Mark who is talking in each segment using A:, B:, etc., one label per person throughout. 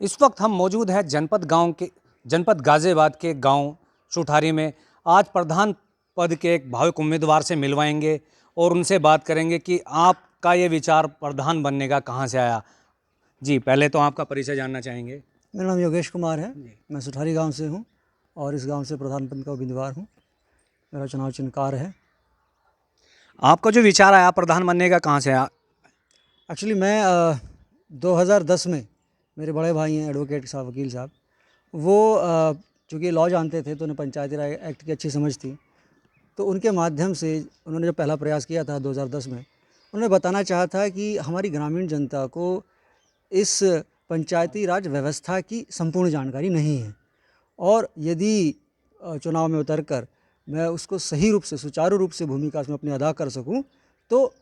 A: इस वक्त हम मौजूद हैं जनपद गाज़ियाबाद के गांव चुठारी में। आज प्रधान पद के एक भाविक उम्मीदवार से मिलवाएंगे और उनसे बात करेंगे कि आपका ये विचार प्रधान बनने का कहाँ से आया। जी, पहले तो आपका परिचय जानना चाहेंगे।
B: मेरा नाम योगेश कुमार है। मैं सुठारी गांव से हूं और इस गांव से प्रधान पद का उम्मीदवार हूं। मेरा चुनाव चिन्ह कार है।
A: आपका जो विचार आया प्रधान बनने का कहाँ से आया?
B: एक्चुअली मैं 2010 में, मेरे बड़े भाई हैं एडवोकेट साहब, वकील साहब, वो चूँकि लॉ जानते थे तो उन्हें पंचायती राज एक्ट की अच्छी समझ थी, तो उनके माध्यम से उन्होंने जो पहला प्रयास किया था 2010 में, उन्होंने बताना चाहा था कि हमारी ग्रामीण जनता को इस पंचायती राज व्यवस्था की संपूर्ण जानकारी नहीं है और यदि चुनाव में उतरकर मैं उसको सही रूप से, सुचारू रूप से भूमिका उसमें अपनी अदा कर सकूं, तो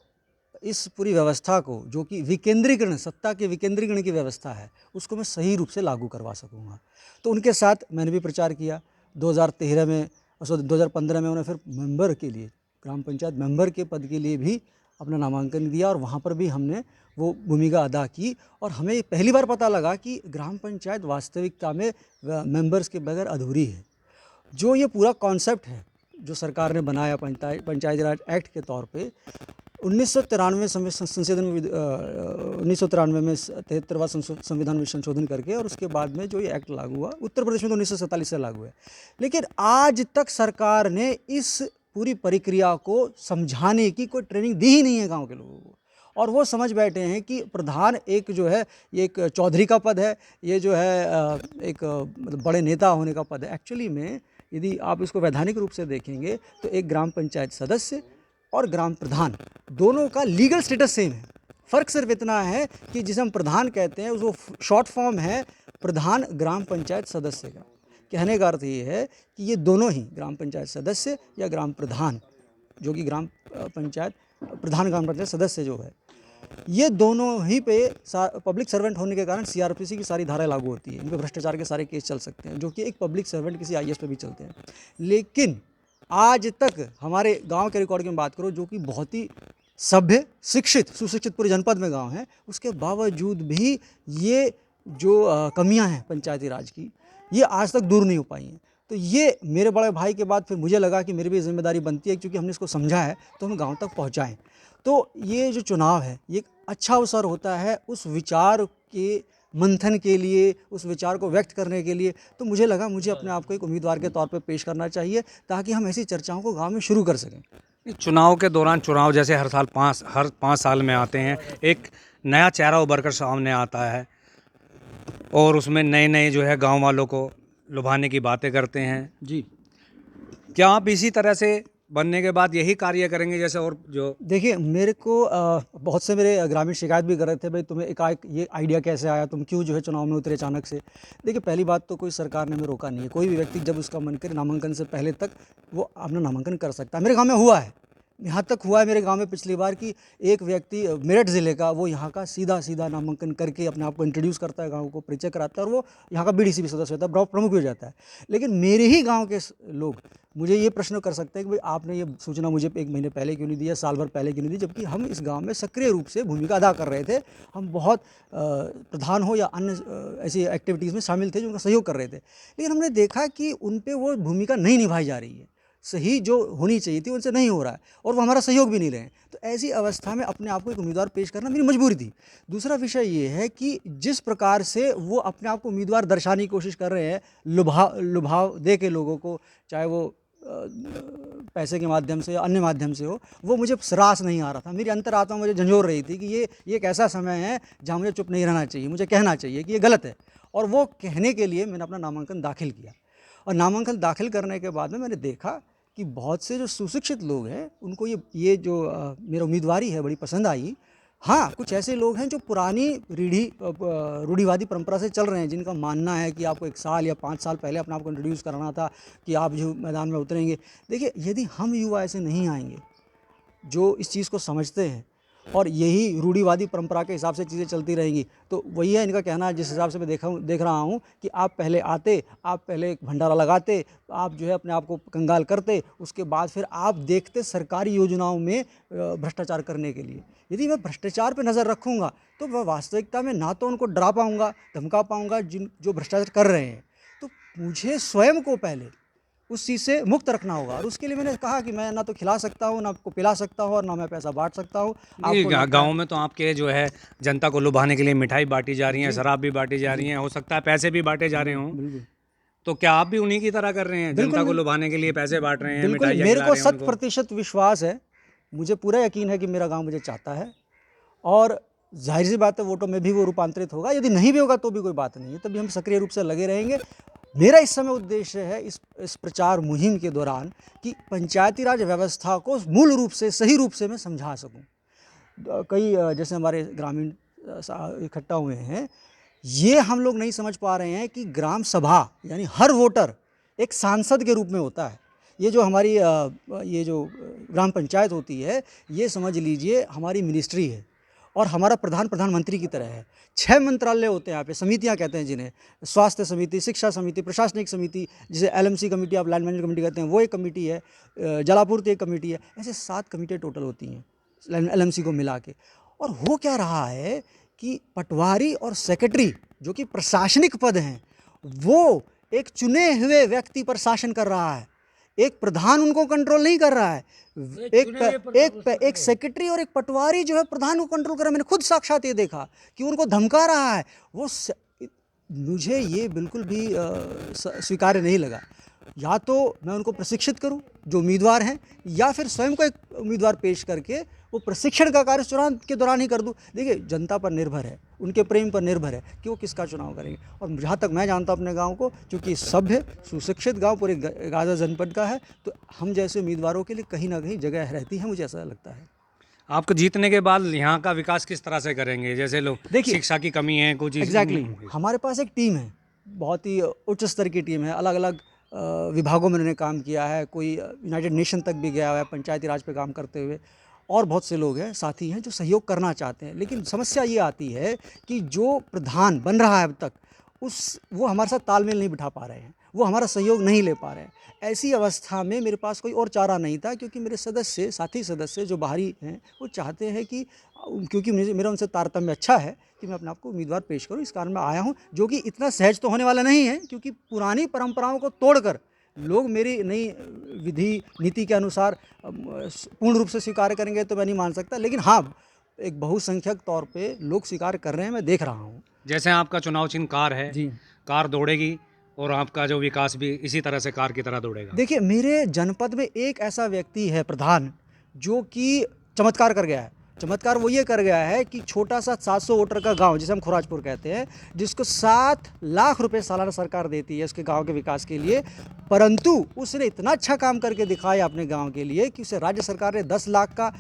B: इस पूरी व्यवस्था को, जो कि विकेंद्रीकरण, सत्ता के विकेंद्रीकरण की व्यवस्था है, उसको मैं सही रूप से लागू करवा सकूंगा। तो उनके साथ मैंने भी प्रचार किया। 2013 में, 2015 में उन्हें फिर मेंबर के लिए, ग्राम पंचायत मेंबर के पद के लिए भी अपना नामांकन दिया और वहाँ पर भी हमने वो भूमिका अदा की। और हमें पहली बार पता लगा कि ग्राम पंचायत वास्तविकता में मेंबर्स के बगैर अधूरी है। जो ये पूरा कॉन्सेप्ट है जो सरकार ने बनाया पंचायती राज एक्ट के तौर पे, 1993 संशोधन में 1993 में 73वां संविधान में संशोधन करके, और उसके बाद में जो ये एक्ट लागू हुआ, उत्तर प्रदेश में तो 1947 से लागू है, लेकिन आज तक सरकार ने इस पूरी प्रक्रिया को समझाने की कोई ट्रेनिंग दी ही नहीं है गांव के लोगों को। और वो समझ बैठे हैं कि प्रधान एक जो है, ये एक चौधरी का पद है, ये जो है एक मतलब बड़े नेता होने का पद है। एक्चुअली में यदि आप इसको वैधानिक रूप से देखेंगे तो एक ग्राम पंचायत सदस्य और ग्राम प्रधान दोनों का लीगल स्टेटस सेम है। फ़र्क सिर्फ इतना है कि जिसे हम प्रधान कहते हैं वो शॉर्ट फॉर्म है प्रधान ग्राम पंचायत सदस्य का। कहने का अर्थ ये है कि ये दोनों ही ग्राम पंचायत सदस्य या ग्राम प्रधान, जो कि ग्राम पंचायत प्रधान ग्राम पंचायत सदस्य जो है, ये दोनों ही पे पब्लिक सर्वेंट होने के कारण सीआरपीसी की सारी धाराएं लागू होती है। इन पे भ्रष्टाचार के सारे केस चल सकते हैं, जो कि एक पब्लिक सर्वेंट किसी आईएएस पे भी चलते हैं। लेकिन आज तक हमारे गांव के रिकॉर्ड की बात करो, जो कि बहुत ही सभ्य, शिक्षित, सुशिक्षित पूरे जनपद में गांव हैं, उसके बावजूद भी ये जो कमियां हैं पंचायती राज की, ये आज तक दूर नहीं हो पाई हैं। तो ये मेरे बड़े भाई के बाद फिर मुझे लगा कि मेरी भी जिम्मेदारी बनती है, क्योंकि हमने इसको समझा है तो हम गाँव तक पहुँचाएँ। तो ये जो चुनाव है, ये एक अच्छा अवसर होता है उस विचार के मंथन के लिए, उस विचार को व्यक्त करने के लिए। तो मुझे लगा मुझे अपने आप को एक उम्मीदवार के तौर पे पेश करना चाहिए, ताकि हम ऐसी चर्चाओं को गांव में शुरू कर सकें।
A: चुनाव के दौरान, चुनाव जैसे हर 5 साल में आते हैं, एक नया चेहरा उभर कर सामने आता है और उसमें नए नए जो है गांव वालों को लुभाने की बातें करते हैं।
B: जी,
A: क्या आप इसी तरह से बनने के बाद यही कार्य करेंगे जैसे? और जो
B: देखिए, मेरे को बहुत से मेरे ग्रामीण शिकायत भी कर रहे थे, भाई तुम्हें एकाएक ये आइडिया कैसे आया, तुम क्यों जो है चुनाव में उतरे अचानक से। देखिए, पहली बात तो कोई सरकार ने हमें रोका नहीं है। कोई भी व्यक्ति जब उसका मन करे नामांकन से पहले तक वो अपना नामांकन कर सकता है। मेरे गाँव में हुआ है, यहाँ तक हुआ है मेरे गांव में पिछली बार कि एक व्यक्ति मेरठ ज़िले का, वो यहाँ का सीधा सीधा नामांकन करके अपने आप को इंट्रोड्यूस करता है, गांव को परिचय कराता है, और वो यहाँ का बीडीसी भी सदस्य होता है, ब्लॉक प्रमुख भी हो जाता है। लेकिन मेरे ही गांव के लोग मुझे ये प्रश्न कर सकते हैं कि भाई आपने ये सूचना मुझे 1 महीने पहले क्यों नहीं दिया, साल भर पहले क्यों नहीं दी, जबकि हम इस गाँव में सक्रिय रूप से भूमिका अदा कर रहे थे। हम बहुत प्रधान हो या अन्य ऐसी एक्टिविटीज़ में शामिल थे जो उनका सहयोग कर रहे थे। लेकिन हमने देखा कि उन पर वो भूमिका नहीं निभाई जा रही है, सही जो होनी चाहिए थी उनसे नहीं हो रहा है, और वो हमारा सहयोग भी नहीं रहे हैं। तो ऐसी अवस्था में अपने आप को एक उम्मीदवार पेश करना मेरी मजबूरी थी। दूसरा विषय ये है कि जिस प्रकार से वो अपने आप को उम्मीदवार दर्शाने की कोशिश कर रहे हैं, लुभाव दे के लोगों को, चाहे वो पैसे के माध्यम से या अन्य माध्यम से हो, वो मुझे सरास नहीं आ रहा था। मेरी अंतरात्मा मुझे झंझोर रही थी कि ये एक ऐसा समय है जहाँ मुझे चुप नहीं रहना चाहिए, मुझे कहना चाहिए कि ये गलत है। और वो कहने के लिए मैंने अपना नामांकन दाखिल किया, और नामांकन दाखिल करने के बाद में मैंने देखा कि बहुत से जो सुशिक्षित लोग हैं उनको ये जो मेरा उम्मीदवारी है बड़ी पसंद आई। हाँ, कुछ ऐसे लोग हैं जो पुरानी रूढ़िवादी परंपरा से चल रहे हैं, जिनका मानना है कि आपको 1 साल या 5 साल पहले अपने आप को इंट्रोड्यूस कराना था कि आप जो मैदान में उतरेंगे। देखिए, यदि हम युवा ऐसे नहीं आएंगे जो इस चीज़ को समझते हैं, और यही रूढ़िवादी परंपरा के हिसाब से चीज़ें चलती रहेंगी, तो वही है इनका कहना है। जिस हिसाब से मैं देख रहा हूँ कि आप पहले आते, आप पहले एक भंडारा लगाते, आप जो है अपने आप को कंगाल करते, उसके बाद फिर आप देखते सरकारी योजनाओं में भ्रष्टाचार करने के लिए। यदि मैं भ्रष्टाचार पर नज़र रखूँगा तो मैं वास्तविकता में ना तो उनको डरा पाऊँगा, धमका पाऊँगा जो भ्रष्टाचार कर रहे हैं। तो मुझे स्वयं को पहले उस चीज़ से मुक्त रखना होगा, और उसके लिए मैंने कहा कि मैं ना तो खिला सकता हूँ, ना आपको पिला सकता हूँ, और ना मैं पैसा बाँट सकता हूँ। आपको लगता है
A: गाँव में तो आपके जो है जनता को लुभाने के लिए मिठाई बांटी जा रही है, शराब भी बांटी जा रही है, हो सकता है पैसे भी बांटे जा रहे हों।
B: बिल्कुल,
A: तो क्या आप भी उन्हीं की तरह कर रहे हैं,
B: बिल्कुल
A: जनता को
B: नहीं।
A: लुभाने के लिए पैसे बांट रहे हैं,
B: बिल्कुल,
A: मिठाइयाँ
B: मेरे
A: खिला
B: को
A: रहे हैं उनको?
B: 100% विश्वास है, मुझे पूरा यकीन है कि मेरा गाँव मुझे चाहता है, और ज़ाहिर-सी बात है वोटों में भी वो रूपांतरित होगा। यदि नहीं भी होगा तो भी कोई बात नहीं है, तभी हम सक्रिय रूप से लगे रहेंगे। मेरा इस समय उद्देश्य है इस प्रचार मुहिम के दौरान कि पंचायती राज व्यवस्था को मूल रूप से, सही रूप से मैं समझा सकूँ। कई जैसे हमारे ग्रामीण इकट्ठा हुए हैं, ये हम लोग नहीं समझ पा रहे हैं कि ग्राम सभा यानी हर वोटर एक सांसद के रूप में होता है। ये जो हमारी ये जो ग्राम पंचायत होती है, ये समझ लीजिए हमारी मिनिस्ट्री है, और हमारा प्रधानमंत्री की तरह है। 6 मंत्रालय होते हैं यहाँ पे, समितियाँ कहते हैं जिन्हें, स्वास्थ्य समिति, शिक्षा समिति, प्रशासनिक समिति, जिसे LMC कमेटी, आप लैंड मैनेजमेंट कमेटी कहते हैं, वो एक कमेटी है, जलापूर्ति एक कमेटी है। ऐसे 7 कमेटियाँ टोटल होती हैं LMC को मिला के। और हो क्या रहा है कि पटवारी और सेक्रेटरी जो कि प्रशासनिक पद हैं, वो एक चुने हुए व्यक्ति पर शासन कर रहा है। एक प्रधान उनको कंट्रोल नहीं कर रहा है। एक सेक्रेटरी और एक पटवारी जो है प्रधान को कंट्रोल कर रहा है। मैंने खुद साक्षात ये देखा कि उनको धमका रहा है। मुझे ये बिल्कुल भी स्वीकार्य नहीं लगा। या तो मैं उनको प्रशिक्षित करूं जो उम्मीदवार हैं, या फिर स्वयं को एक उम्मीदवार पेश करके वो प्रशिक्षण का कार्य चुनाव के दौरान ही कर दूं। देखिए, जनता पर निर्भर है, उनके प्रेम पर निर्भर है कि वो किसका चुनाव करेंगे। और जहाँ तक मैं जानता हूँ अपने गांव को, क्योंकि सभ्य सुशिक्षित गांव पूरे गाज़ा जनपद का है, तो हम जैसे उम्मीदवारों के लिए कहीं ना कहीं जगह रहती है, मुझे ऐसा लगता है।
A: आपको जीतने के बाद यहाँ का विकास किस तरह से करेंगे? जैसे लोग
B: देखिए,
A: शिक्षा की कमी है, कुछ
B: एग्जैक्टली हमारे पास एक टीम है, बहुत ही उच्च स्तर की टीम है। अलग अलग विभागों में उन्होंने काम किया है, कोई यूनाइटेड नेशन तक भी गया हुआ है पंचायती राज पे काम करते हुए, और बहुत से लोग हैं, साथी हैं जो सहयोग करना चाहते हैं। लेकिन समस्या ये आती है कि जो प्रधान बन रहा है अब तक, वो हमारे साथ तालमेल नहीं बिठा पा रहे हैं, वो हमारा सहयोग नहीं ले पा रहे हैं। ऐसी अवस्था में मेरे पास कोई और चारा नहीं था, क्योंकि मेरे साथी सदस्य जो बाहरी हैं, वो चाहते हैं कि, क्योंकि मेरा उनसे तारतम्य अच्छा है, कि मैं अपने आप को उम्मीदवार पेश करूं। इस कारण मैं आया हूं, जो कि इतना सहज तो होने वाला नहीं है, क्योंकि पुरानी परंपराओं को तोड़कर लोग मेरी नई विधि नीति के अनुसार पूर्ण रूप से स्वीकार करेंगे तो मैं नहीं मान सकता। लेकिन हाँ, एक बहुसंख्यक तौर पे लोग स्वीकार कर रहे हैं, मैं देख रहा हूँ।
A: जैसे आपका चुनाव चिन्ह कार है
B: जी,
A: कार दौड़ेगी, और आपका जो विकास भी इसी तरह से कार की तरह दौड़ेगा।
B: देखिए, मेरे जनपद में एक ऐसा व्यक्ति है प्रधान, जो कि चमत्कार कर गया है। चमत्कार वो ये कर गया है कि छोटा सा 700 वोटर का गांव, जिसे हम खुराजपुर कहते हैं, जिसको 7 लाख रुपए सालाना सरकार देती है उसके गांव के विकास के लिए, परंतु उसने इतना अच्छा काम करके दिखाया अपने गांव के लिए कि उसे राज्य सरकार ने 10 लाख का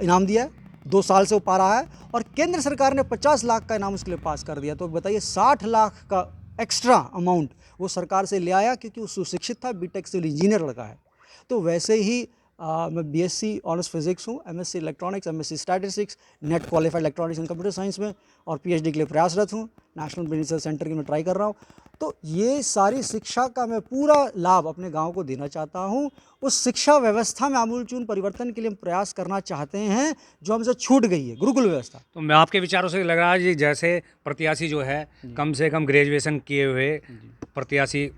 B: इनाम दिया है। 2 साल से वो पा रहा है, और केंद्र सरकार ने 50 लाख का इनाम उसके लिए पास कर दिया। तो बताइए, 60 लाख का एक्स्ट्रा अमाउंट वो सरकार से ले आया, क्योंकि वो सुशिक्षित था, बीटेक सिविल इंजीनियर लड़का है। तो वैसे ही मैं BSc ऑनर्स फिजिक्स हूँ, MSc electronics, MSc statistics, net qualified electronics and computer science में, और PhD के लिए प्रयासरत हूँ। नेशनल बिजनेस सेंटर की मैं ट्राई कर रहा हूँ। तो ये सारी शिक्षा का मैं पूरा लाभ अपने गांव को देना चाहता हूँ। उस शिक्षा व्यवस्था में आमूलचूल परिवर्तन के लिए हम प्रयास करना चाहते हैं, जो हमसे छूट गई है, गुरुकुल व्यवस्था।
A: तो मैं आपके विचारों से लग रहा है जी, जैसे प्रत्याशी जो है कम से कम ग्रेजुएशन किए हुए प्रत्याशी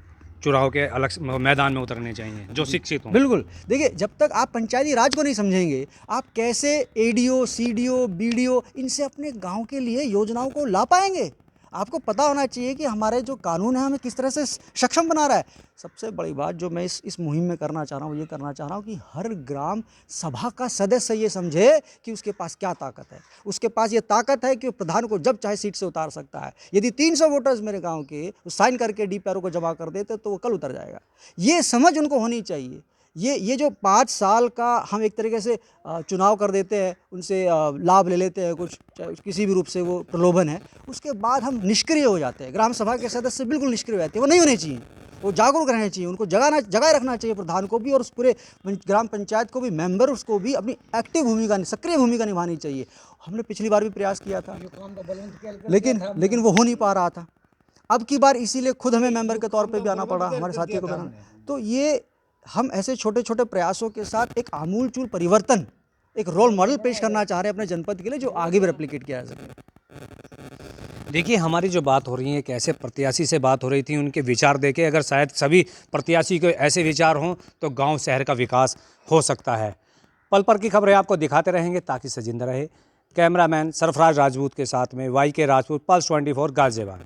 A: चुनाव के अलग मैदान में उतरने चाहिए, जो शिक्षित हों।
B: बिल्कुल। देखिए, जब तक आप पंचायती राज को नहीं समझेंगे, आप कैसे ADO, CDO, BDO इनसे अपने गांव के लिए योजनाओं को ला पाएंगे? आपको पता होना चाहिए कि हमारे जो कानून है हमें किस तरह से सक्षम बना रहा है। सबसे बड़ी बात जो मैं इस मुहिम में करना चाह रहा हूँ, ये करना चाह रहा हूँ कि हर ग्राम सभा का सदस्य ये समझे कि उसके पास क्या ताकत है। उसके पास ये ताकत है कि वो प्रधान को जब चाहे सीट से उतार सकता है। यदि 300 वोटर्स मेरे गांव के साइन करके DPRO को जमा कर देते तो वो कल उतर जाएगा। ये समझ उनको होनी चाहिए। ये जो 5 साल का हम एक तरीके से चुनाव कर देते हैं, उनसे लाभ ले लेते हैं, कुछ किसी भी रूप से वो प्रलोभन है, उसके बाद हम निष्क्रिय हो जाते हैं। ग्राम सभा के सदस्य बिल्कुल निष्क्रिय हो जाते हैं, वो नहीं होने चाहिए। वो जागरूक रहने चाहिए, उनको जगाए रखना चाहिए प्रधान को भी, और उस पूरे ग्राम पंचायत को भी, मेंबर उसको भी अपनी एक्टिव भूमिका, सक्रिय भूमिका निभानी चाहिए। हमने पिछली बार भी प्रयास किया था, लेकिन वो हो नहीं पा रहा था। अब की बार इसीलिए खुद हमें मेंबर के तौर पे भी आना पड़ा, हमारे साथियों को भी आना। तो ये हम ऐसे छोटे छोटे प्रयासों के साथ एक आमूलचूल परिवर्तन, एक रोल मॉडल पेश करना चाह रहे हैं अपने जनपद के लिए, जो आगे भी रेप्लिकेट किया जा सके।
A: देखिए, हमारी जो बात हो रही है एक ऐसे प्रत्याशी से बात हो रही थी, उनके विचार देके अगर शायद सभी प्रत्याशी के ऐसे विचार हों तो गांव शहर का विकास हो सकता है। पल पल की खबरें आपको दिखाते रहेंगे ताकि से जिंदा रहे। कैमरामैन सरफराज राजपूत के साथ में वाई के राजपूत, पल्स 24 गाजियाबाद।